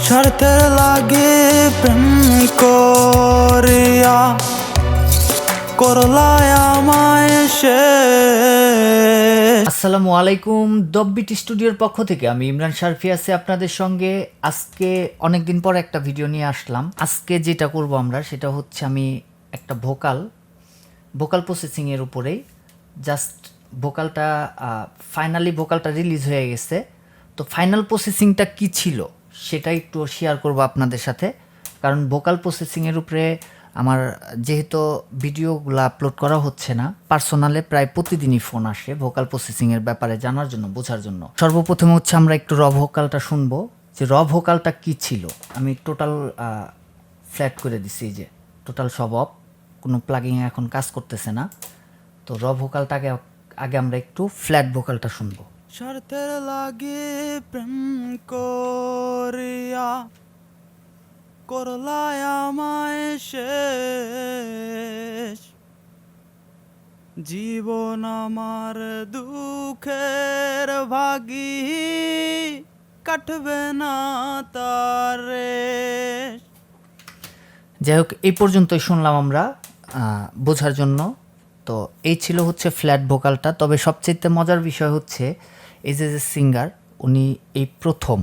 ছাড়তে লাগে প্রেম করিয়া করলায় আমায় শেষ। আসসালামু আলাইকুম, দববিট স্টুডিওর পক্ষ থেকে আমি ইমরান শারফি আছি আপনাদের সঙ্গে। আজকে অনেকদিন পর একটা ভিডিও নিয়ে আসলাম। আজকে যেটা করব আমরা সেটা হচ্ছে আমি একটা ভোকাল প্রসেসিংয়ের উপরেই জাস্ট ফাইনালি ভোকালটা রিলিজ হয়ে গেছে। তো ফাইনাল প্রসেসিংটা কি ছিল সেটা একটু শেয়ার করব আপনাদের সাথে, কারণ ভোকাল প্রসেসিংয়ের উপরে আমার যেহেতু ভিডিওগুলো আপলোড করা হচ্ছে না, পার্সোনালে প্রায় প্রতিদিনই ফোন আসে ভোকাল প্রসেসিংয়ের ব্যাপারে জানার জন্য, বোঝার জন্য। সর্বপ্রথমে হচ্ছে আমরা একটু র ভোকালটা শুনবো, যে র ভোকালটা কী ছিল। আমি টোটাল ফ্ল্যাট করে দিছি, যে টোটাল সব অফ, কোনো প্লাগিং এখন কাজ করতেছে না। তো র ভোকালটাকে আগে আমরা একটু ফ্ল্যাট ভোকালটা শুনবো। ছাড়তে লাগে প্রেম করিয়া করলায় আমায় শেষ। জীবন আমার দুঃখের ভাগী, কাটবে না তার রেশ। যাই হোক, এই পর্যন্তই শুনলাম আমরা বোঝার জন্য। তো এই ছিল হচ্ছে ফ্ল্যাট ভোকালটা। তবে সবচেয়ে মজার বিষয় হচ্ছে এই যে সিঙ্গার, উনি এই প্রথম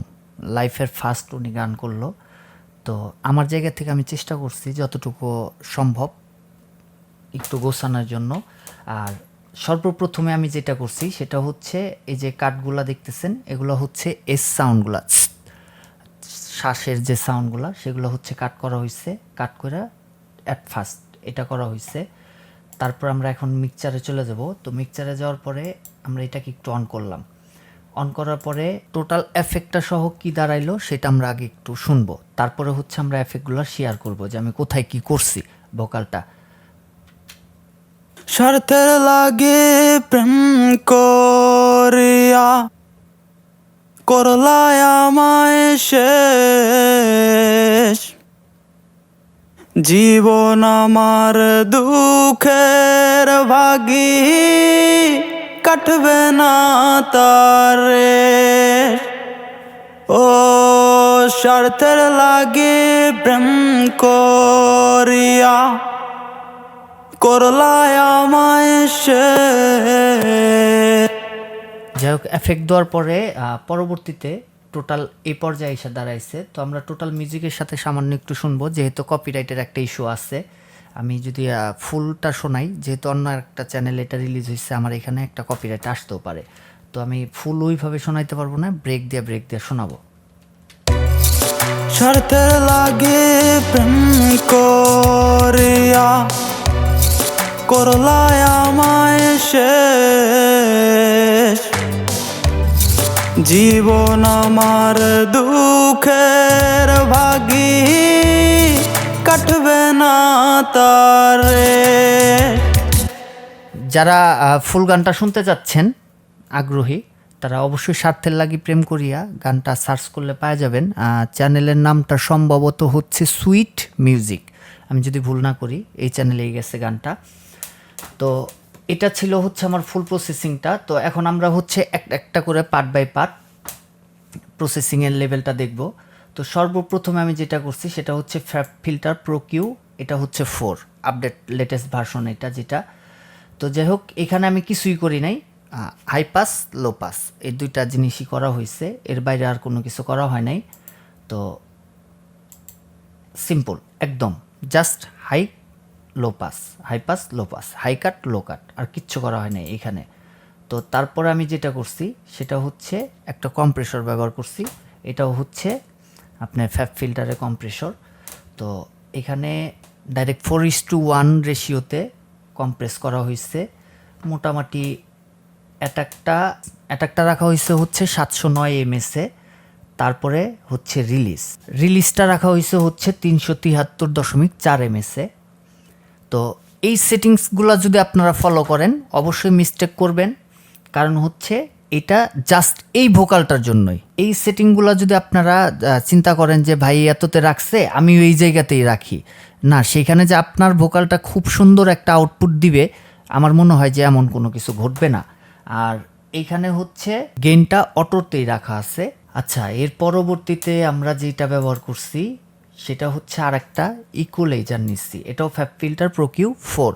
লাইফের ফার্স্ট উনি গান করলো। তো আমার জায়গা থেকে আমি চেষ্টা করছি যতটুকু সম্ভব একটু গোছানোর জন্য। আর সর্বপ্রথমে আমি যেটা করছি সেটা হচ্ছে এই যে কাটগুলা দেখতেছেন, এগুলো হচ্ছে এস সাউন্ডগুলা, শ্বাসের যে সাউন্ডগুলো সেগুলো হচ্ছে কাট করা হয়েছে, কাট করে অ্যাট ফার্স্ট এটা করা হয়েছে। তারপর আমরা এখন মিক্সচারে চলে যাব। তো মিক্সচারে যাওয়ার পরে আমরা এটাকে একটু অন করলাম। অন করার পরে টোটাল এফেক্টটা সহ কি দাঁড়াইলো সেটা আমরা আগে একটু শুনবো, তারপরে হচ্ছে আমরা এফেক্টগুলো শেয়ার করব যে আমি কোথায় কি করছি ভোকালটা। স্বার্থের লাগে প্রেম করিয়া করলায় আমায় শেষ। জীবন আমার দুঃখের ভাগী, কাটবে না তার রেশ। ও স্বার্থের লাগে প্রেম করিয়া করলায় আমায় শেষ। যাই হোক, এফেক্ট দেওয়ার পরে পরবর্তীতে টোটাল এই পর্যায়ে এসে দাঁড়াইছে। তো আমরা টোটাল মিউজিকের সাথে সামান্য একটু শুনবো, যেহেতু কপিরাইটের একটা ইস্যু আছে। আমি যদি ফুলটা শোনাই, যেহেতু অন্য একটা চ্যানেলে এটা রিলিজ হয়েছে, আমার এখানে একটা কপিরাইট আসতেও পারে। তো আমি ফুল ওইভাবে শোনাইতে পারবো না, ব্রেক দিয়ে শোনাবো। স্বার্থের লাগে প্রেম করিয়া করলায় আমায় শেষ। জীবন আমার দুঃখের ভাগী, কাটবে না তার রেশ। যারা ফুল গানটা শুনতে যাচ্ছেন আগ্রহী, তারা অবশ্যই স্বার্থের লাগি প্রেম করিয়া গানটা সার্চ করলে পাওয়া যাবেন। চ্যানেলের নামটা সম্ভবত হচ্ছে সুইট মিউজিক, আমি যদি ভুল না করি, এই চ্যানেলেই গেছে গানটা। তো এটা ছিল হচ্ছে আমার ফুল প্রসেসিংটা। তো এখন আমরা হচ্ছে একটা করে পার্ট বাই পার্ট প্রসেসিংয়ের লেভেলটা দেখব। তো সর্বপ্রথমে আমি যেটা করছি সেটা হচ্ছে ফ্যাব ফিল্টার প্রো কিউ, এটা হচ্ছে 4 আপডেট লেটেস্ট ভার্সন এটা যেটা। তো যাই হোক, এখানে আমি কিছুই করি নাই, হাই পাস লো পাস এই দুইটা জিনিসই করা হয়েছে, এর বাইরে আর কোনো কিছু করা হয় নাই। তো সিম্পল একদম, just high pass, high cut low cut, আর কিচ্ছু করা হয় নাই এখানে। তো তারপরে আমি যেটা করছি সেটা হচ্ছে একটা কম্প্রেসর ব্যবহার করছি, এটাও হচ্ছে আপনার ফ্যাব ফিল্টারের কম্প্রেসর। তো এখানে ডাইরেক্ট 4:1 রেশিওতে কম্প্রেস করা হয়েছে। মোটামুটি অ্যাটাকটা রাখা হয়েছে হচ্ছে 709 এমএসে। তারপরে হচ্ছে রিলিজটা রাখা হয়েছে হচ্ছে 373.4 এমএসে। তো এই সেটিংসগুলো যদি আপনারা ফলো করেন অবশ্যই মিস্টেক করবেন, কারণ হচ্ছে এটা জাস্ট এই ভোকালটার জন্যই। এই সেটিংগুলো যদি আপনারা চিন্তা করেন যে ভাই এততে রাখছে আমি এই জায়গাতেই রাখি, না, সেখানে যে আপনার ভোকালটা খুব সুন্দর একটা আউটপুট দিবে আমার মনে হয় যে এমন কোনো কিছু ঘটবে না। আর এইখানে হচ্ছে গেইনটা অটোতেই রাখা আছে, আচ্ছা, এর পরবর্তীতে আমরা যেটা ব্যবহার করছি সেটা হচ্ছে আরেকটা ইকুয়ালাইজার নিচ্ছি, এটাও ফ্যাব ফিল্টার প্রো কিউ 4।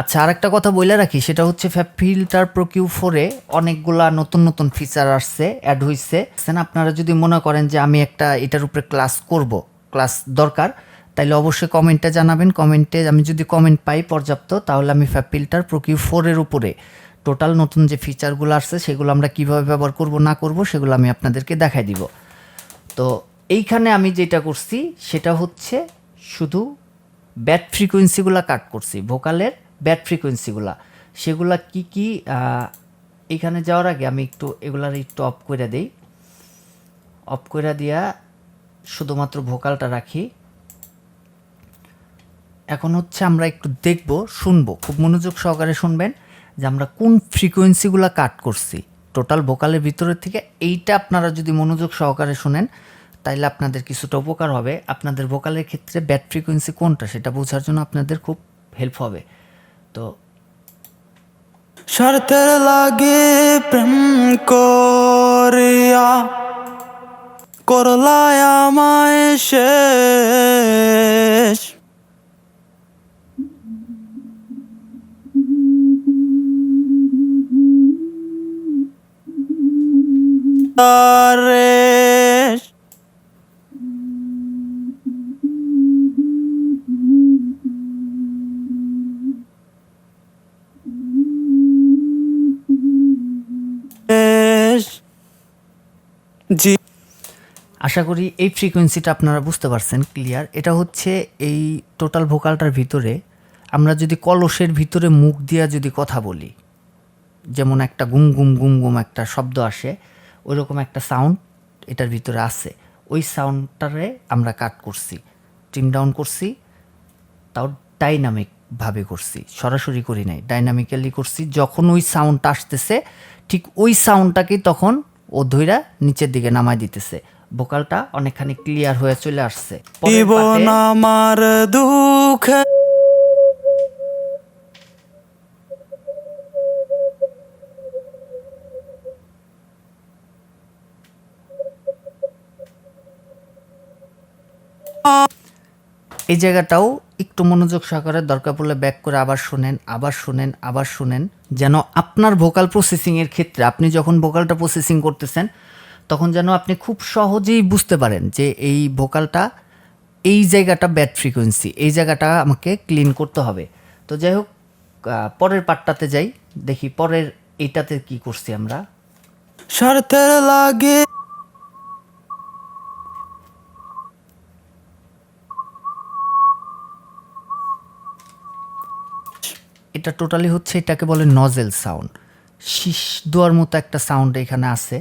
আচ্ছা, আরেকটা কথা বলে রাখি, সেটা হচ্ছে ফ্যাব ফিল্টার প্রো কিউ 4-এ অনেকগুলা নতুন নতুন ফিচার আসছে, অ্যাড হয়েছে। আপনারা যদি মনে করেন যে আমি একটা এটার উপরে ক্লাস দরকার, তাইলে অবশ্যই কমেন্টে জানাবেন। কমেন্টে আমি যদি কমেন্ট পাই পর্যাপ্ত, তাহলে আমি ফ্যাব ফিল্টার প্রো কিউ 4-এর উপরে টোটাল নতুন যে ফিচারগুলো আসছে সেগুলো আমরা কিভাবে ব্যবহার করব না করব সেগুলো আমি আপনাদেরকে দেখাই দিব। তো এইখানে আমি যেটা করছি সেটা হচ্ছে শুধু ব্যাড ফ্রিকোয়েন্সিগুলো কাট করছি, ভোকালের ব্যাড ফ্রিকোয়েন্সিগুলো। সেগুলা কি কি, এইখানে যাওয়ার আগে আমি এগুলার একটু অফ করে দেই। অফ করে দিয়া শুধুমাত্র ভোকালটা রাখি। এখন হচ্ছে আমরা একটু দেখব, শুনবো, খুব মনোযোগ সহকারে শুনবেন যে আমরা কোন ফ্রিকোয়েন্সিগুলো কাট করছি টোটাল ভোকালের ভিতরের থেকে। এইটা আপনারা যদি মনোযোগ সহকারে শুনেন তাইলে আপনাদের কিছুটা উপকার হবে। আপনাদের ভোকালের ক্ষেত্রে ব্যাড ফ্রিকোয়েন্সি কোনটা সেটা বোঝার জন্য আপনাদের খুব হেল্প হবে। তো স্বার্থের লাগে প্রেম করিয়া করলায় আমায় শেষ, তারে জি আশা করি এই ফ্রিকোয়েন্সিটা আপনারা বুঝতে পারছেন ক্লিয়ার। এটা হচ্ছে এই টোটাল ভোকালটার ভিতরে আমরা যদি কলসের ভিতরে মুখ দিয়া যদি কথা বলি, যেমন একটা গুম গুম গুম গুম একটা শব্দ আসে, ওই রকম একটা সাউন্ড এটার ভিতরে আছে। ওই সাউন্ডটারে আমরা কাট করছি, ট্রিম ডাউন করছি, তাও ডাইনামিকভাবে করছি, সরাসরি করি নাই, ডাইনামিক্যালি করছি। যখন ওই সাউন্ডটা আসতেছে ঠিক ওই সাউন্ডটাকেই তখন ও ধইরা নিচের দিকে নামায় দিতেছে, ভোকালটা অনেকখানি ক্লিয়ার হয়ে চলে আসছে। পরের জীবন পার্টে আমার দুঃখ এই জায়গাটাও একটু মনোযোগ সহকারে দরকার পড়লে ব্যাক করে আবার শোনেন, আবার শোনেন, আবার শোনেন, যেন আপনার ভোকাল প্রসেসিংয়ের ক্ষেত্রে আপনি যখন ভোকালটা প্রসেসিং করতেছেন তখন যেন আপনি খুব সহজেই বুঝতে পারেন যে এই ভোকালটা, এই জায়গাটা ব্যাড ফ্রিকোয়েন্সি, এই জায়গাটা আমাকে ক্লিন করতে হবে। তো যাই হোক, পরের পার্টটাতে যাই, দেখি পরের এইটাতে কি করছি আমরা। স্বার্থের লাগে এটা টোটালি হচ্ছে, এটাকে বলে নজেল সাউন্ড, শীষ দোয়ার মতো একটা সাউন্ড এখানে আছে।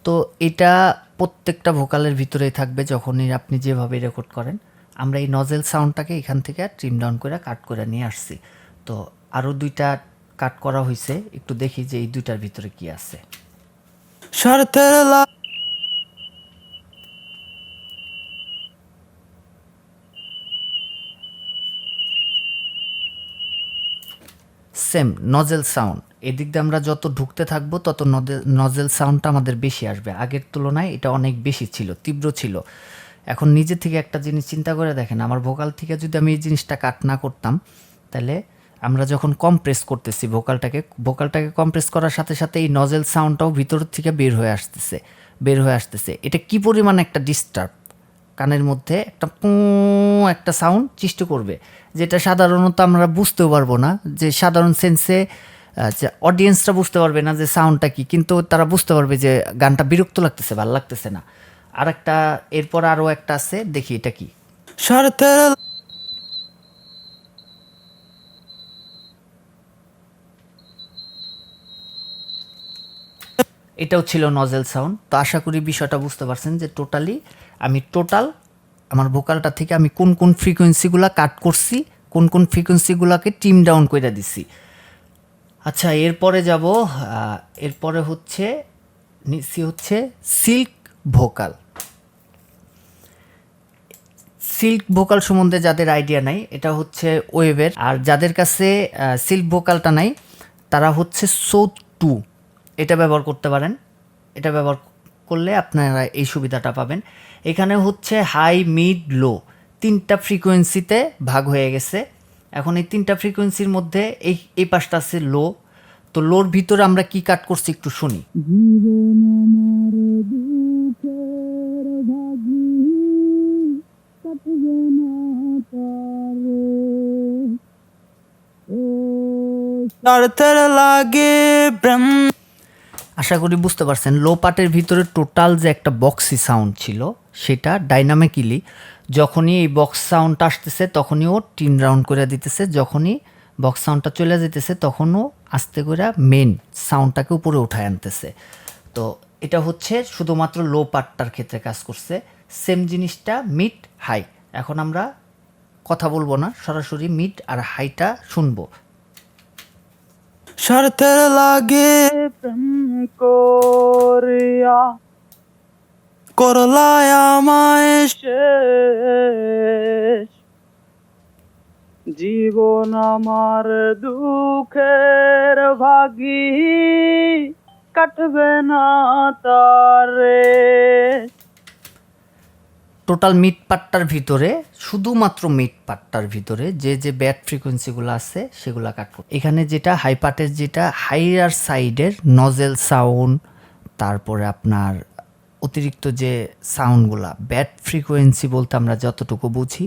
তো এটা প্রত্যেকটা ভোকালের ভিতরেই থাকবে যখনই আপনি যেভাবে রেকর্ড করেন। আমরা এই নজেল সাউন্ডটাকে এখান থেকে ট্রিম ডাউন করে কাট করে নিয়ে আসছি। তো আরও দুইটা কাট করা হয়েছে, একটু দেখি যে এই দুইটার ভিতরে কি আছে। স্বার্থের সেম নজেল সাউন্ড, এদিক দিয়ে আমরা যত ঢুকতে থাকবো তত নজেল সাউন্ডটা আমাদের বেশি আসবে। আগের তুলনায় এটা অনেক বেশি ছিল, তীব্র ছিল। এখন নিজে থেকে একটা জিনিস চিন্তা করে দেখেন, আমার ভোকাল থেকে যদি আমি এই জিনিসটা কাট না করতাম, তাহলে আমরা যখন কমপ্রেস করতেছি ভোকালটাকে কমপ্রেস করার সাথে সাথে এই নজেল সাউন্ডটাও ভিতর থেকে বের হয়ে আসতেছে। এটা কি পরিমাণ একটা ডিস্টার্ব, কানের মধ্যে একটা সাউন্ড সৃষ্টি করবে, যেটা সাধারণত আমরা বুঝতেও পারবো না, যে সাধারণ সেন্সে অডিয়েন্সরা বুঝতে পারবে না যে সাউন্ডটা কি, কিন্তু তারা বুঝতে পারবে যে গানটা বিরক্ত লাগতেছে, ভালো লাগতেছে না। আর একটা, এরপর আরও একটা আছে, দেখি এটা কি। স্বার্থের এটাও ছিল নজেল সাউন্ড। তো আশা করি বিষয়টা বুঝতে পারছেন যে আমি আমার ভোকালটা থেকে আমি কোন কোন ফ্রিকোয়েন্সিগুলো কাট করছি, কোন কোন ফ্রিকোয়েন্সিগুলোকে ট্রিম ডাউন করে দিছি। আচ্ছা, এরপরে যাব, এরপরে হচ্ছে সিল্ক ভোকাল। সিল্ক ভোকাল সম্বন্ধে যাদের আইডিয়া নাই, এটা হচ্ছে ওয়েভের, আর যাদের কাছে সিল্ক ভোকালটা নাই তারা হচ্ছে সৌথ 2 এটা ব্যবহার করতে পারেন। এটা ব্যবহার করলে আপনারা এই সুবিধাটা পাবেন। এখানে হচ্ছে হাই, মিড, লো 3টা ফ্রিকোয়েন্সিতে ভাগ হয়ে গেছে। এখন এই 3টা ফ্রিকোয়েন্সির মধ্যে এই পাশটা আছে লো। তো লোর ভিতরে আমরা কি কাট করছি একটু শুনি। স্বার্থের লাগে প্রেম। আশা করি বুঝতে পারছেন। লো পার্টের ভিতরে টোটাল যে একটা বক্সি সাউন্ড ছিল সেটা ডাইনামিক্যালি যখনই এই বক্স সাউন্ড আসতেছে তখনই ও 3 রাউন্ড করে দিতেছে, যখনই বক্স সাউন্ডটা চলে যেতেছে তখনও আস্তে করে মেন সাউন্ডটাকে উপরে উঠায় আনতেছে। তো এটা হচ্ছে শুধুমাত্র লো পার্টটার ক্ষেত্রে কাজ করছে। সেম জিনিসটা মিড, হাই। এখন আমরা কথা বলবো না, সরাসরি মিড আর হাইটা শুনবো। স্বার্থের লাগে প্রেম করিয়া করলায় আমায় শেষ, জীবন আমার দুঃখের ভাগি কাটবে না তারে। টোটাল মিড পার্টটার ভিতরে, শুধুমাত্র মিড পার্টটার ভিতরে যে যে ব্যাড ফ্রিকোয়েন্সিগুলো আছে সেগুলো কাট করব। এখানে যেটা হাই পার্টের, যেটা হাইয়ার সাইডের নজেল সাউন্ড, তারপরে আপনার অতিরিক্ত যে সাউন্ডগুলা, ব্যাড ফ্রিকোয়েন্সি বলতে আমরা যতটুকু বুঝি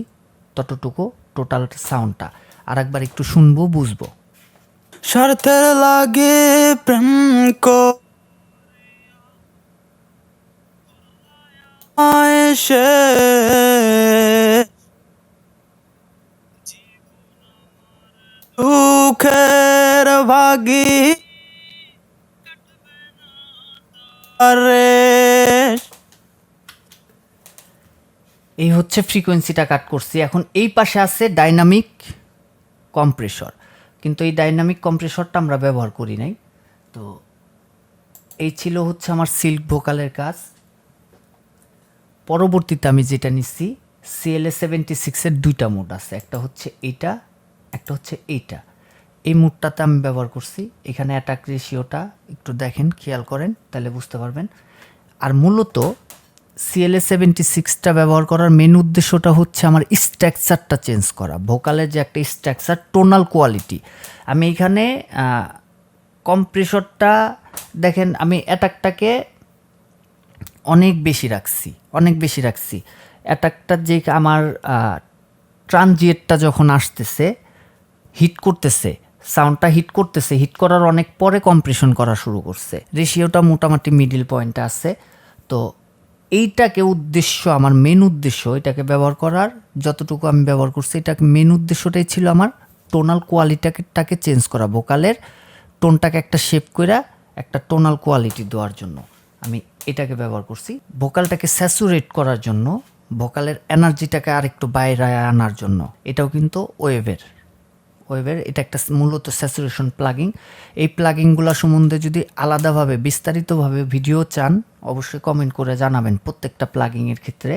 ততটুকু টোটাল সাউন্ডটা আরেকবার একটু শুনবো, বুঝবো। স্বার্থের লাগে প্রেম আমায় শেষ, দুঃখের ভাগি আরে। এই হচ্ছে ফ্রিকোয়েন্সিটা কাট করছি। এখন এই পাশে আছে ডাইনামিক কম্প্রেসর, কিন্তু এই ডাইনামিক কম্প্রেসরটা আমরা ব্যবহার করি নাই। তো এই ছিল হচ্ছে আমার সিল্ক ভোকালের কাজ। পরবর্তীতে আমি যেটা নিচ্ছি, CLA-76-এর 2টা মোড আছে, একটা হচ্ছে এইটা, একটা হচ্ছে এইটা। এই মোডটাতে আমি ব্যবহার করছি। এখানে অ্যাটাক রেশিওটা একটু দেখেন, খেয়াল করেন, তাহলে বুঝতে পারবেন। আর মূলত CLA-76টা ব্যবহার করার মেন উদ্দেশ্যটা হচ্ছে আমার স্ট্রাকচারটা চেঞ্জ করা, ভোকালের যে একটা স্ট্রাকচার, টোনাল কোয়ালিটি। আমি এখানে কম্প্রেসরটা দেখেন, আমি অ্যাটাকটাকে অনেক বেশি রাখছি। অ্যাটাকটা যে আমার ট্রানজিয়েটটা যখন আসতেছে, হিট করতেছে, সাউন্ডটা হিট করার অনেক পরে কম্প্রেশন করা শুরু করছে। রেশিওটা মোটামুটি মিডল পয়েন্টে আছে। তো এইটাকে উদ্দেশ্য, আমার মেন উদ্দেশ্য এটাকে ব্যবহার করার, যতটুকু আমি ব্যবহার করছি, এটাকে মেন উদ্দেশ্যটাই ছিল আমার টোনাল কোয়ালিটিটাকে চেঞ্জ করা, ভোকালের টোনটাকে একটা শেপ করে একটা টোনাল কোয়ালিটি দেওয়ার জন্য আমি এটাকে ব্যবহার করছি। ভোকালটাকে স্যাচুরেট করার জন্য, ভোকালের এনার্জিটাকে আরেকটু বাইরে আনার জন্য। এটাও কিন্তু ওয়েভের, এটা একটা মূলত স্যাচুরেশন প্লাগিং। এই প্লাগিংগুলো সম্বন্ধে যদি আলাদাভাবে বিস্তারিতভাবে ভিডিও চান অবশ্যই কমেন্ট করে জানাবেন। প্রত্যেকটা প্লাগিংয়ের ক্ষেত্রে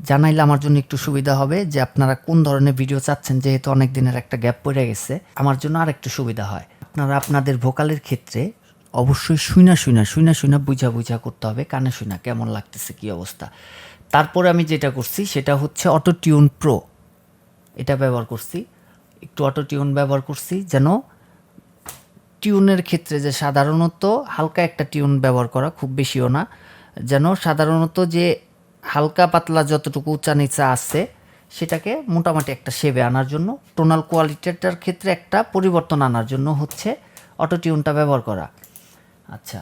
জানাইলে আমার জন্য একটু সুবিধা হবে যে আপনারা কোন ধরনের ভিডিও চাচ্ছেন, যেহেতু অনেক দিনের একটা গ্যাপ পড়ে গেছে, আমার জন্য আরেকটু সুবিধা হয়। আপনারা আপনাদের ভোকালের ক্ষেত্রে অবশ্যই শুইনা বুঝা করতে হবে, কানে শুইনা কেমন লাগতেছে, কি অবস্থা। তারপরে আমি যেটা করছি সেটা হচ্ছে অটো টিউন প্রো, এটা ব্যবহার করছি। একটু অটো টিউন ব্যবহার করছি যেন টিউনের ক্ষেত্রে, যে সাধারণত হালকা একটা টিউন ব্যবহার করা, খুব বেশিও না, যেন সাধারণত যে হালকা পাতলা যতটুকু উঁচা নিচা আছে সেটাকে মোটামুটি একটা শেপে আনার জন্য, টোনাল কোয়ালিটিটার ক্ষেত্রে একটা পরিবর্তন আনার জন্য হচ্ছে অটো টিউনটা ব্যবহার করা। আচ্ছা,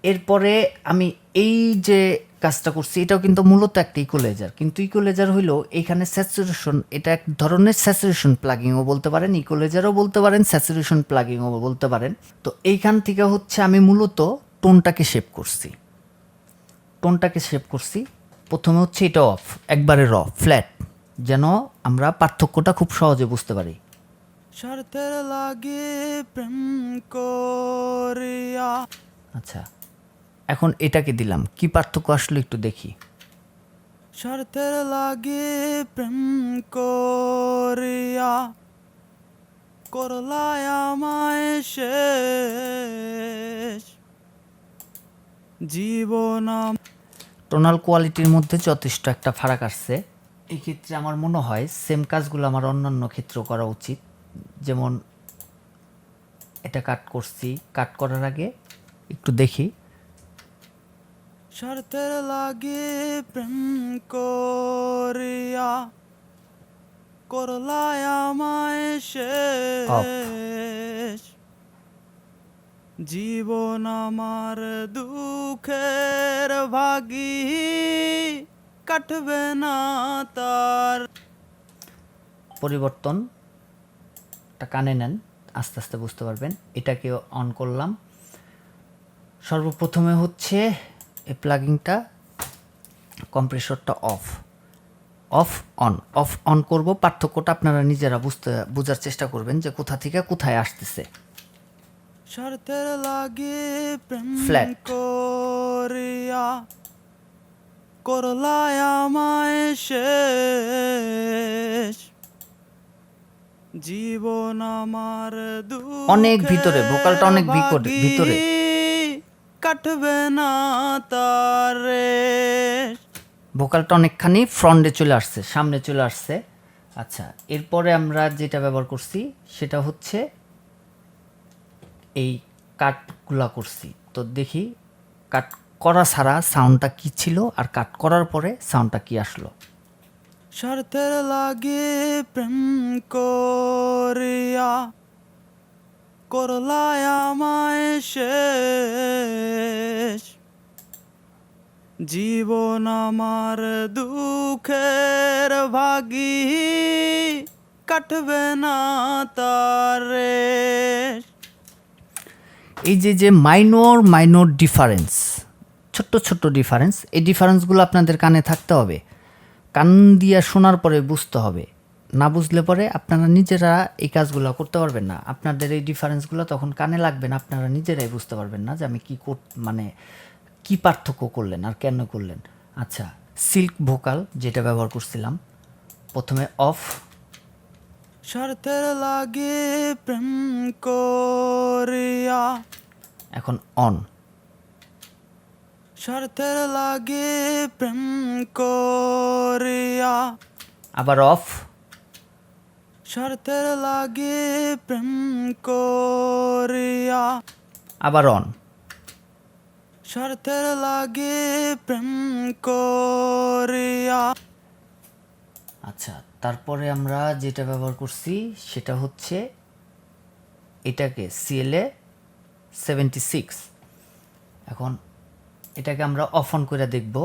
এরপরে আমি এই যে কাজটা করছি, এটাও কিন্তু মূলত একটা ইকুয়ালাইজার, কিন্তু ইকুয়ালাইজার হইলো এখানে স্যাচুরেশন, এটা এক ধরনের স্যাচুরেশন প্লাগিংও বলতে পারেন, ইকুয়ালাইজারও বলতে পারেন, স্যাচুরেশন প্লাগিংও বলতে পারেন। তো এইখান থেকে হচ্ছে আমি মূলত টোনটাকে শেপ করছি। প্রথমে হচ্ছে এটা অফ, একবারে ফ্ল্যাট, যেন আমরা পার্থক্যটা খুব সহজে বুঝতে পারি। স্বার্থের লাগে প্রেম করিয়া। আচ্ছা, এখন এটাকে দিলাম, কি পার্থক্য আসলে একটু দেখি। স্বার্থের লাগে প্রেম করিয়া করলায় আমায় শেষ, জীবন টোনাল কোয়ালিটির মধ্যে যথেষ্ট একটা ফারাক আসছে। এই ক্ষেত্রে আমার মনে হয় সেম কাজগুলো আমার অন্যান্য ক্ষেত্রেও করা উচিত। যেমন এটা কাট করছি, কাট করার আগে একটু দেখি স্বার্থের লাগে প্রেম করিয়া করলায় আমায় শেষ। জীবন আমার দুঃখের ভাগী কাটবে না তার। পরিবর্তনটা কানে নেন, আস্তে আস্তে বুঝতে পারবেন। এটাকে অন করলাম। সর্বপ্রথমে হচ্ছে এই প্লাগিংটা, কম্প্রেসরটা অফ অন করব। পার্থক্যটা আপনারা নিজেরা বোঝার চেষ্টা করবেন যে কোথা থেকে কোথায় আসতেছে। স্বার্থের লাগে প্রেম Flat. করিয়া করলায় আমায় শেষ। জীবন আমার অনেক ভিতরে, ভোকালটা অনেক ভিতরে। কাটবে না তার রেশ। ভোকালটা অনেকখানি ফ্রন্টে চলে আসছে, সামনে চলে আসছে। আচ্ছা, এরপরে আমরা যেটা ব্যবহার করছি সেটা হচ্ছে এই কাটগুলা করছি। তো দেখি কাট করা ছাড়া সাউন্ডটা কি ছিল আর কাট করার পরে সাউন্ডটা কি আসলো। স্বার্থের লাগে প্রেম করিয়া করলায় আমায় শেষ। জীবন আমার দুঃখের ভাগী কাটবে না তার রেশ। এই যে মাইনর ডিফারেন্স, ছোট্ট ডিফারেন্স, এই ডিফারেন্সগুলো আপনাদের কানে থাকতে হবে। কান দিয়ে শোনার পরে বুঝতে হবে। না বুঝলে পরে আপনারা নিজেরা এই কাজগুলো করতে পারবেন না। আপনাদের এই ডিফারেন্সগুলো তখন কানে লাগবে না, আপনারা নিজেরাই বুঝতে পারবেন না যে আমি কি পার্থক্য করলেন আর কেন করলেন। আচ্ছা, সিল্ক ভোকাল যেটা ব্যবহার করছিলাম, প্রথমে অফ, স্বার্থের লাগে প্রেম করিয়া এখন অন, স্বার্থের লাগে প্রেম করিয়া আবার অফ, স্বার্থের লাগে প্রেম করিয়া আবার অন। স্বার্থের লাগে প্রেম করিয়া। আচ্ছা, তারপরে আমরা যেটা ব্যবহার করছি সেটা হচ্ছে এটাকে CLA 76। এখন এটাকে আমরা অফ অন করে দেখব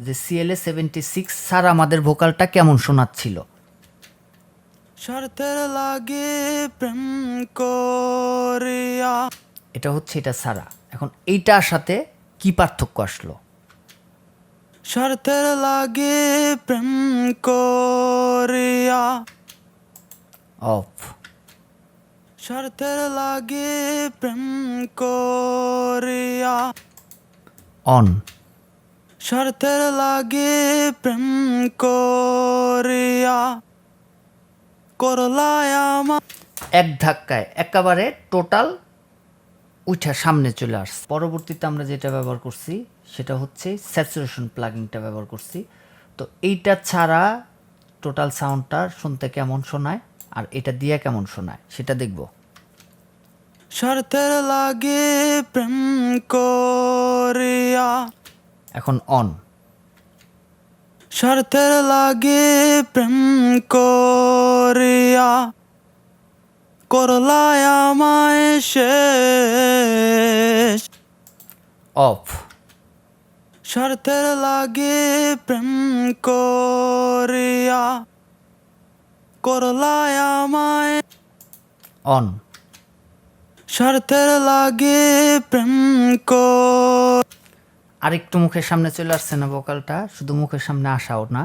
যে CLA 76 স্যার আমাদের ভোকালটা কেমন শোনাচ্ছিল। স্বার্থের লাগে প্রেম করিয়া, এটা হচ্ছে এটা সারা। এখন এইটার সাথে কি পার্থক্য আসলো? স্বার্থের লাগে প্রেম করিয়া অফ, স্বার্থের লাগে প্রেম করিয়া অন, স্বার্থের লাগে প্রেম করিয়া করলায় আমার। এক ধাক্কায় একেবারে টোটাল উঠা সামনে চলে আসছে। পরবর্তীতে আমরা যেটা ব্যবহার করছি সেটা হচ্ছে স্যাচুরেশন প্লাগিংটা ব্যবহার করছি। তো এইটা ছাড়া টোটাল সাউন্ডটা শুনতে কেমন শোনায় আর এটা দিয়ে কেমন শোনায় সেটা দেখব। স্বার্থের লাগে প্রেম করিয়া, এখন অন, স্বার্থের লাগে প্রেম করিয়া করলায় আমায় শেষ। অফ, স্বার্থের লাগে প্রেম করিয়া করলায় আমায়। অন, স্বার্থের লাগে প্রেম আরেকটু মুখের সামনে চলে আসছে না ভোকালটা? শুধু মুখের সামনে আসাও না,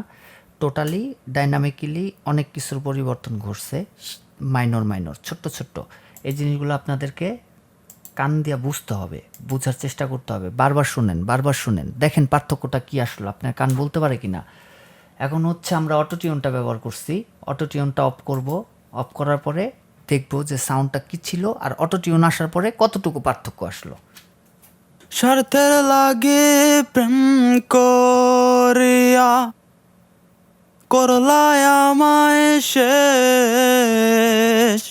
টোটালি ডাইনামিক্যালি অনেক কিছুর পরিবর্তন ঘটছে। মাইনর ছোট্ট এই জিনিসগুলো আপনাদেরকে কান দিয়ে বুঝতে হবে, বোঝার চেষ্টা করতে হবে। বারবার শুনেন, দেখেন পার্থক্যটা কি আসলো, আপনার কান বলতে পারে কিনা। এখন হচ্ছে আমরা অটোটিউনটা ব্যবহার করছি। অটোটিউনটা অফ করব। অফ করার পরে দেখব যে সাউন্ডটা কি ছিল আর অটোটিউন আসার পরে কতটুকু পার্থক্য আসলো। স্বার্থের লাগে প্রেম করিয়া করলায় আমায় শেষ।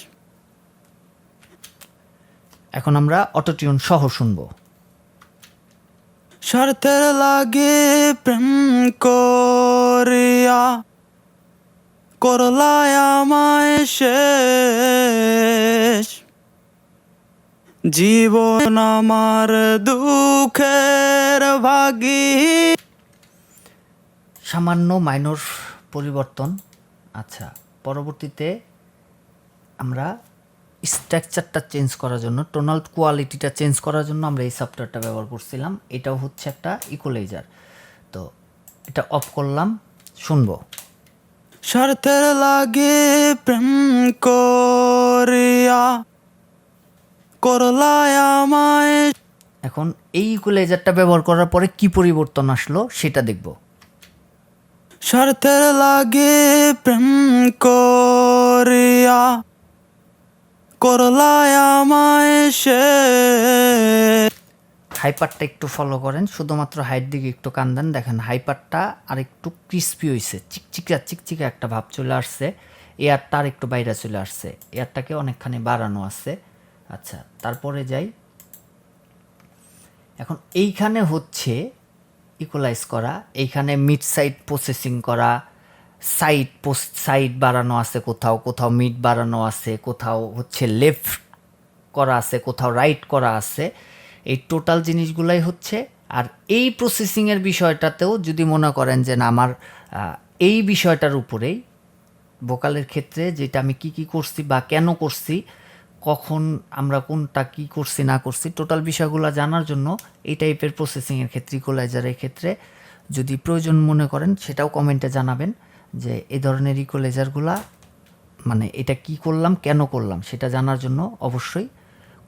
এখন আমরা অটোটিউন সহ শুনবো। স্বার্থের লাগে প্রেম করিয়া করলায় আমায় শেষ। জীবন আমার দুঃখের ভাগী। সামান্য মাইনর পরিবর্তন। আচ্ছা, পরবর্তীতে আমরা স্ট্রাকচারটা চেঞ্জ করার জন্য, টোনাল কোয়ালিটিটা চেঞ্জ করার জন্য আমরা এই সফটওয়্যারটা ব্যবহার করছিলাম। এটাও হচ্ছে একটা ইকুয়ালাইজার। তো এটা অফ করলাম, শুনবো। স্বার্থের লাগে প্রেম করিয়া করলায় আমায়। এখন এই ইকুয়ালাইজারটা ব্যবহার করার পরে কি পরিবর্তন আসলো সেটা দেখব। স্বার্থের লাগে প্রেম করিয়া করলায় আমায় শেষ। হাইপারটা একটু ফলো করেন, শুধুমাত্র হাইট দিকে একটু কান দেন। দেখেন হাইপারটা আর একটু ক্রিস্পি হয়েছে, চিকচিকা চিকচিকা একটা ভাব চলে আসছে। এয়ারটা আর একটু বাইরে চলে আসছে, এয়ারটাকে অনেকখানি বাড়ানো আছে। আচ্ছা, তারপরে যাই। এখন এইখানে হচ্ছে ইকুয়ালাইজ করা, এইখানে মিড সাইড প্রসেসিং করা, সাইড বাড়ানো আছে, কোথাও কোথাও মিড বাড়ানো আছে, কোথাও হচ্ছে লেফট করা আছে, কোথাও রাইট করা আছে। এই টোটাল জিনিসগুলাই হচ্ছে। আর এই প্রসেসিংয়ের বিষয়টাতেও যদি মনে করেন যে না আমার এই বিষয়টার উপরেই ভোকালের ক্ষেত্রে যেটা আমি কি করছি বা কেন করছি, কখন আমরা কোনটা কি করছি না করছি, টোটাল বিষয়গুলো জানার জন্য এই টাইপের প্রসেসিংয়ের ক্ষেত্রে, ইকুয়ালাইজারের ক্ষেত্রে যদি প্রয়োজন মনে করেন সেটাও কমেন্টে জানাবেন যে এই ধরনের ইকুয়ালাইজারগুলা মানে এটা কি করলাম কেন করলাম সেটা জানার জন্য অবশ্যই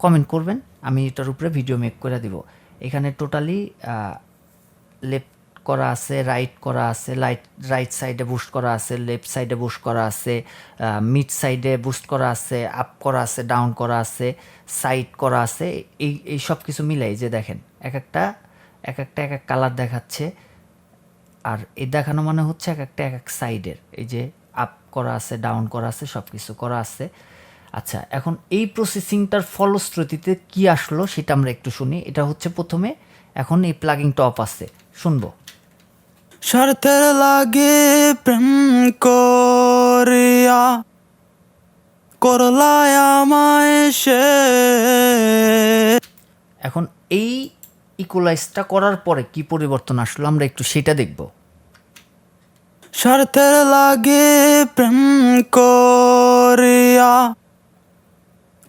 কমেন্ট করবেন। আমি এটার উপরে ভিডিও মেক করে দিব। এখানে টোটালি লেফট করা আছে, রাইট করা আছে, রাইট সাইডে বুস্ট করা আছে, লেফট সাইডে বুস্ট করা আছে, মিড সাইডে বুস্ট করা আছে, আপ করা আছে, ডাউন করা আছে, সাইড করা আছে। এই সব কিছু মিলাই যে দেখেন এক একটা এক এক কালার দেখাচ্ছে। আর এই দেখানো মানে হচ্ছে এক এক সাইডের, এই যে আপ করা আছে, ডাউন করা আছে, সব কিছু করা আছে। আচ্ছা, এখন এই প্রসেসিংটার ফলশ্রুতিতে কি আসলো সেটা আমরা একটু শুনি। এটা হচ্ছে প্রথমে, এখন এই প্লাগিংটা অফ আছে, শুনবো। স্বার্থের লাগে প্রেম করিয়া করলায় আমায় শেষ। এখন এই ইকুয়ালাইজটা করার পরে কি পরিবর্তন আসলো আমরা একটু সেটা দেখব। স্বার্থের লাগে প্রেম করিয়া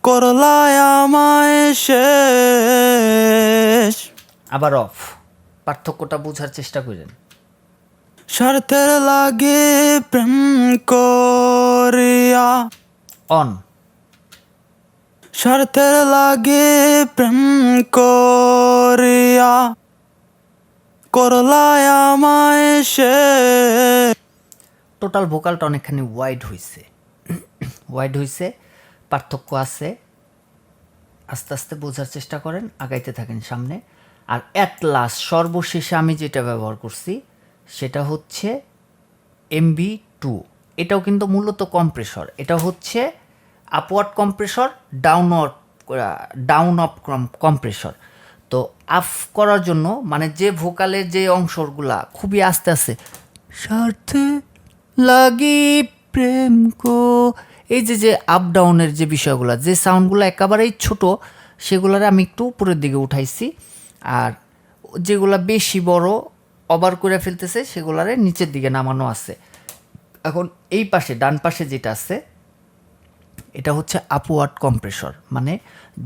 করলায় আমায় শেষ। আবার অফ। পার্থক্যটা বোঝার চেষ্টা করেন। স্বার্থের লাগে প্রেম করিয়া অন। স্বার্থের লাগে প্রেম করিয়া করলায় আমায় শেষ। টোটাল ভোকালটা অনেকখানি ওয়াইড হয়েছে, পার্থক্য আছে। আস্তে আস্তে বোঝার চেষ্টা করেন, আগাইতে থাকেন সামনে। আর অ্যাট লাস্ট সর্বশেষে আমি যেটা ব্যবহার করছি সেটা হচ্ছে MB2। এটাও কিন্তু মূলত কম্প্রেসর। এটা হচ্ছে upward compressor, down of compressor. তো আপ করার জন্য মানে যে ভোকালের যে অংশগুলা খুবই আস্তে আস্তে, স্বার্থে লাগি প্রেম কো, এই যে আপ ডাউনের যে বিষয়গুলো, যে সাউন্ডগুলো একেবারেই ছোট সেগুলারে আমি একটু উপরের দিকে উঠাইছি। আর যেগুলা বেশি বড় ওভার করে ফেলতেছে সেগুলারে নিচের দিকে নামানো আছে। এখন এই পাশে ডান পাশে যেটা আছে এটা হচ্ছে আপওয়ার্ড কম্প্রেসর, মানে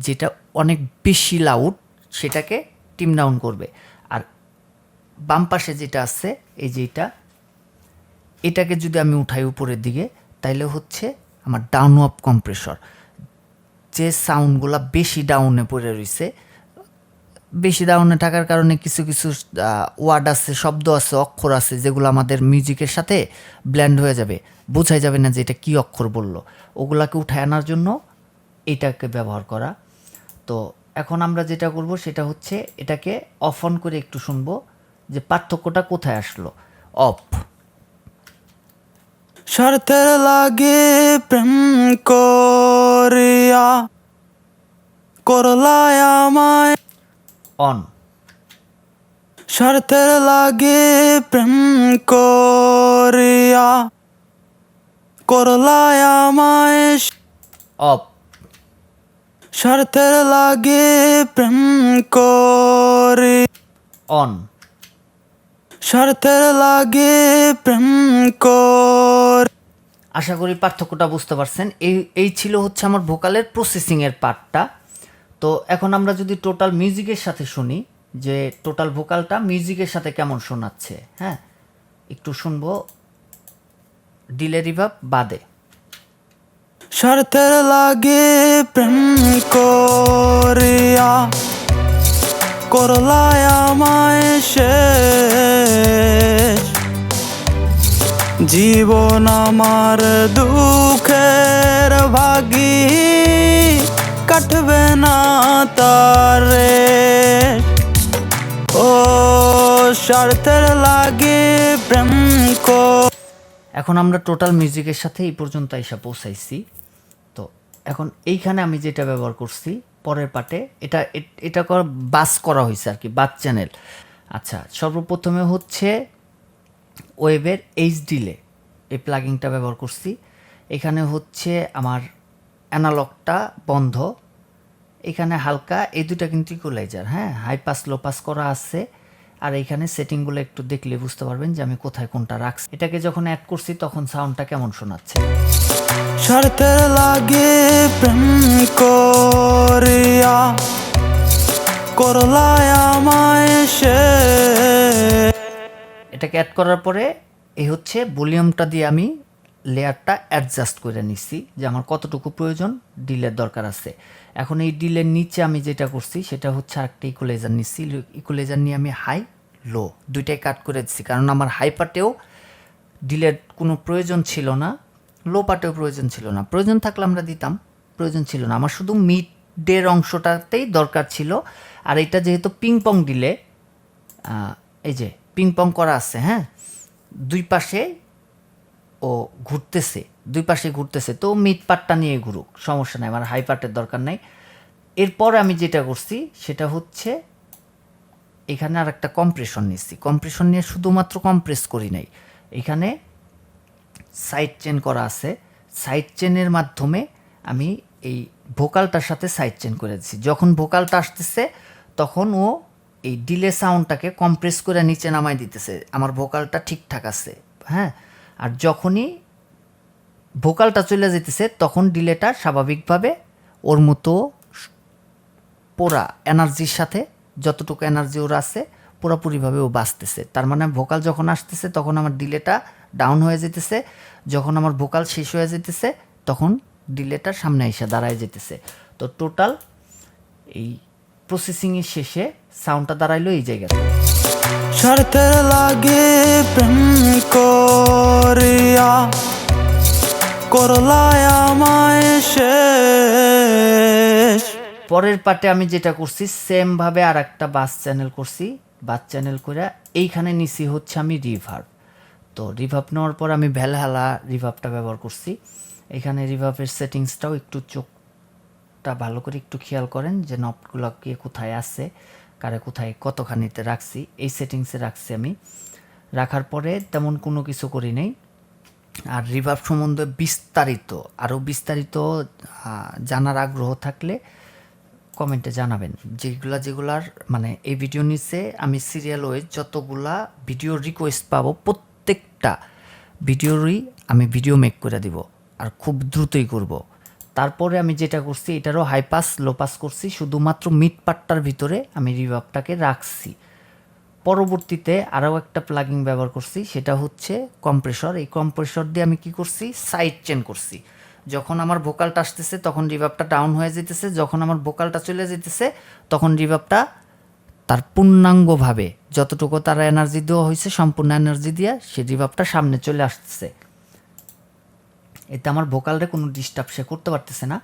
যেটা অনেক বেশি লাউড সেটাকে টিম ডাউন করবে। আর বাম পাশে যেটা আছে এই যে এটাকে যদি আমি উঠাই উপরের দিকে তাইলে হচ্ছে আমার ডাউন অফ কম্প্রেসর। যে সাউন্ডগুলো বেশি ডাউনে পড়ে রয়েছে, বেশি ডাউনে থাকার কারণে কিছু কিছু ওয়ার্ড আছে, শব্দ আছে, অক্ষর আছে যেগুলো আমাদের মিউজিকের সাথে ব্ল্যান্ড হয়ে যাবে, বোঝাই যাবে না যে এটা কী অক্ষর বললো। ওগুলাকে উঠায় আনার জন্য এটাকে ব্যবহার করা। তো এখন আমরা যেটা করব সেটা হচ্ছে এটাকে অফ অন করে একটু শুনবো যে পার্থক্যটা কোথায় আসলো। অফ, স্বার্থের লাগে প্রেম করিয়া করলায় আমায়, অন, স্বার্থের লাগে প্রেম করিয়া করলায় আমায়, অফ, স্বার্থের লাগে প্রেম করি, অন। স্বার্থের লাগে প্রেম কর। আশা করি পার্থক্যটা বুঝতে পারছেন। এই ছিল হচ্ছে আমার ভোকালের প্রসেসিংয়ের পার্টটা। তো এখন আমরা যদি টোটাল মিউজিকের সাথে শুনি যে টোটাল ভোকালটা মিউজিকের সাথে কেমন শোনাচ্ছে, হ্যাঁ একটু শুনবো ডিলে রিভার্ব বাদে। স্বার্থের লাগে প্রেম করিয়া করলায় আমায় শেষ, জীবন আমার দুঃখের ভাগী, কাটবে না তারে। ও স্বার্থের লাগে প্রেম কর। এখন আমরা টোটাল মিউজিকের সাথে এই পর্যন্ত এসে পৌঁছাইছি। তো এখন এইখানে আমি যেটা ব্যবহার করছি পরের পার্টে, এটা বাস করা হয়েছে আর কি, বাস চ্যানেল। আচ্ছা, সর্বপ্রথমে হচ্ছে ওয়েবের এইচ ডিলে এই প্লাগিংটা ব্যবহার করছি। এখানে হচ্ছে আমার অ্যানালগটা বন্ধ, এখানে হালকা এই দুটা কিন্তু ইকুয়ালাইজার, হ্যাঁ হাই পাস লো পাস করা আছে। আর এইখানে সেটিংগুলো একটু দেখলে বুঝতে পারবেন যে আমি কোথায় কোনটা রাখছি। এটাকে যখন অ্যাড করছি তখন সাউন্ডটা কেমন শোনাচ্ছে। স্বার্থের লাগে প্রেম করিয়া করলায় আমায় শেষ। এটাকে অ্যাড করার পরে এই হচ্ছে ভলিউমটা দিয়ে আমি লেয়ারটা অ্যাডজাস্ট করে নিচ্ছি যে আমার কতটুকু প্রয়োজন, ডিলের দরকার আছে। এখন এই ডিলের নিচে আমি যেটা করছি সেটা হচ্ছে আরেকটা ইকুয়ালাইজার নিচ্ছি। ইকুয়ালাইজার নিয়ে আমি হাই লো দুইটাই কাট করে দিচ্ছি, কারণ আমার হাই পার্টেও ডিলের কোনো প্রয়োজন ছিল না, লো পার্টেও প্রয়োজন ছিল না। প্রয়োজন থাকলে আমরা দিতাম, প্রয়োজন ছিল না। আমার শুধু মিডের অংশটাতেই দরকার ছিল। আর এটা যেহেতু পিং পং ডিলে, এই যে পিং পং করা আছে, হ্যাঁ দুই পাশে ও ঘুরতেছে, দুই পাশে ঘুরতেছে, তো মিড পার্টটা নিয়ে ঘুরুক, সমস্যা নাই, আমার হাই পার্টের দরকার নাই। এরপর আমি যেটা করছি সেটা হচ্ছে এখানে আর একটা কম্প্রেশন নিচ্ছি। কম্প্রেশন নিয়ে শুধুমাত্র কম্প্রেস করি নাই, এখানে সাইড চেন করা আছে। সাইড চেনের মাধ্যমে আমি এই ভোকালটার সাথে সাইড চেন করে দিচ্ছি। যখন ভোকালটা আসতেছে তখন ও এই ডিলে সাউন্ডটাকে কম্প্রেস করে নিচে নামাই দিতেছে, আমার ভোকালটা ঠিকঠাক আছে, হ্যাঁ। আর যখনই ভোকালটা চলে যেতেছে তখন ডিলেটা স্বাভাবিকভাবে ওর মতো পুরা এনার্জির সাথে, যতটুকু এনার্জি ওর আছে পুরোপুরিভাবে ও বাঁচতেছে। তার মানে ভোকাল যখন আসতেছে তখন আমার ডিলেটা ডাউন হয়ে যেতেছে, যখন আমার ভোকাল শেষ হয়ে যেতেছে তখন ডিলেটা সামনে এসে দাঁড়ায় যেতেছে। তো টোটাল এই প্রসেসিংয়ের শেষে সাউন্ডটা দাঁড়াইলো এই জায়গাতে। স্বার্থের লাগে প্রেম করিয়া করলায় আমায় শেষ। পরের পার্টে আমি যেটা করছি সেমভাবে আর একটা বাস চ্যানেল করছি, বাস চ্যানেল করে এইখানে নিছি হচ্ছে আমি রিভার্ব। তো রিভার্ব নেওয়ার পর আমি ভ্যালহালা রিভার্বটা ব্যবহার করছি। এখানে রিভার্বের সেটিংসটাও একটু চোখটা ভালো করে একটু খেয়াল করেন যে নবগুলো কে কোথায় আছে, কারে কোথায় কতখানিতে রাখছি, এই সেটিংসে রাখছি আমি। রাখার পরে তেমন কোনো কিছু করি নাই। আর রিভার্ব সম্বন্ধে আরও বিস্তারিত জানার আগ্রহ থাকলে কমেন্টে জানাবেন। যেগুলার মানে এই ভিডিও নিচে আমি সিরিয়াল ওয়াইজ যতগুলা ভিডিও রিকোয়েস্ট পাবো প্রত্যেকটা ভিডিওরই আমি ভিডিও মেক করে দিব, আর খুব দ্রুতই করব। তারপরে আমি যেটা করছি এটারও হাই পাস লো পাস করছি, শুধুমাত্র মিড পার্টটার ভিতরে আমি রিভার্বটাকে রাখছি। পরবর্তীতে আরও একটা প্লাগিং ব্যবহার করছি, সেটা হচ্ছে কম্প্রেসর। এই কম্প্রেসর দিয়ে আমি কি করছি, সাইড চেন করছি। যখন আমার ভোকালটা আসতেছে তখন রিভার্বটা ডাউন হয়ে যেতেছে, যখন আমার ভোকালটা চলে যেতেছে তখন রিভার্বটা তার পূর্ণাঙ্গভাবে যতটুকু তার এনার্জি দেওয়া হয়েছে সম্পূর্ণ এনার্জি দিয়ে সেই রিভার্বটা সামনে চলে আসতেছে। এতে আমার ভোকালরে কোনো ডিস্টার্ব সে করতে পারতেছে না।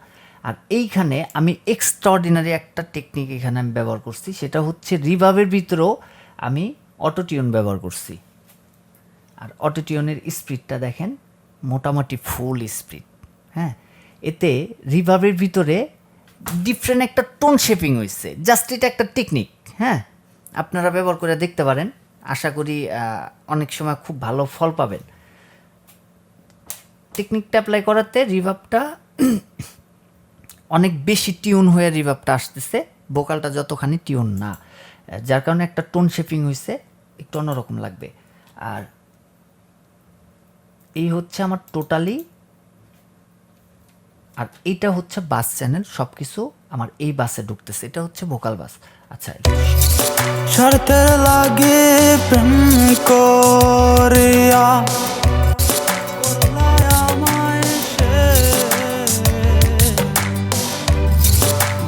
আর এইখানে আমি এক্সট্রাঅর্ডিনারি একটা টেকনিক এখানে আমি ব্যবহার করছি, সেটা হচ্ছে রিভার্বের ভিতরেও আমি অটোটিউন ব্যবহার করছি। আর অটোটিউনের স্পিডটা দেখেন মোটামুটি ফুল স্পিড। হ্যাঁ, এতে রিভার্বের ভিতরে ডিফারেন্ট একটা টোন শেপিং হয়েছে। জাস্ট এটা একটা টেকনিক। হ্যাঁ, আপনারা ব্যবহার করে দেখতে পারেন, আশা করি অনেক সময় খুব ভালো ফল পাবেন। টেকনিকটা অ্যাপ্লাই করাতে রিভার্বটা অনেক বেশি টিউন হয়ে রিভার্বটা আসতেছে, ভোকালটা যতখানি টিউন না, যার কারণে একটা টোন শেপিং হয়েছে, একটু অন্যরকম লাগবে। আর এই হচ্ছে আমার টোটালি, আর এইটা হচ্ছে বাস চ্যানেল, সব কিছু আমার এই বাসে ঢুকতেছে, এটা হচ্ছে ভোকাল বাস। আচ্ছা, শর্তের লাগে প্রেম করিয়া করলায় আমায়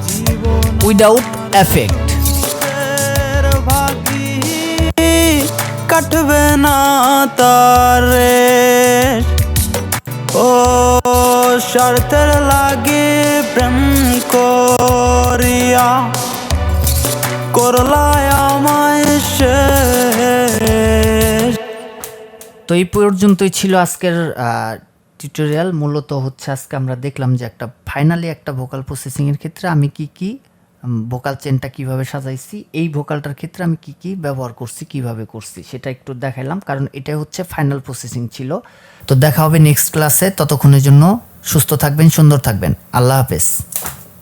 জীবন উইদাউট এফেক্ট। ভাগি কাটবে না তারে, ও শর্তের লাগে প্রেম করিয়া করলায় আমায় শেষ। তো এই পর্যন্তই ছিল আজকের টিউটোরিয়াল। মূলত হচ্ছে আজকে আমরা দেখলাম যে একটা ফাইনালি একটা ভোকাল প্রসেসিংয়ের ক্ষেত্রে আমি কি ভোকাল চেনটা কিভাবে সাজাইছি, এই ভোকালটার ক্ষেত্রে আমি কি ব্যবহার করছি, কিভাবে করছি সেটা একটু দেখাইলাম, কারণ এটাই হচ্ছে ফাইনাল প্রসেসিং ছিল। তো দেখা হবে নেক্সট ক্লাসে, ততক্ষণের জন্য সুস্থ থাকবেন, সুন্দর থাকবেন, আল্লাহ হাফেজ।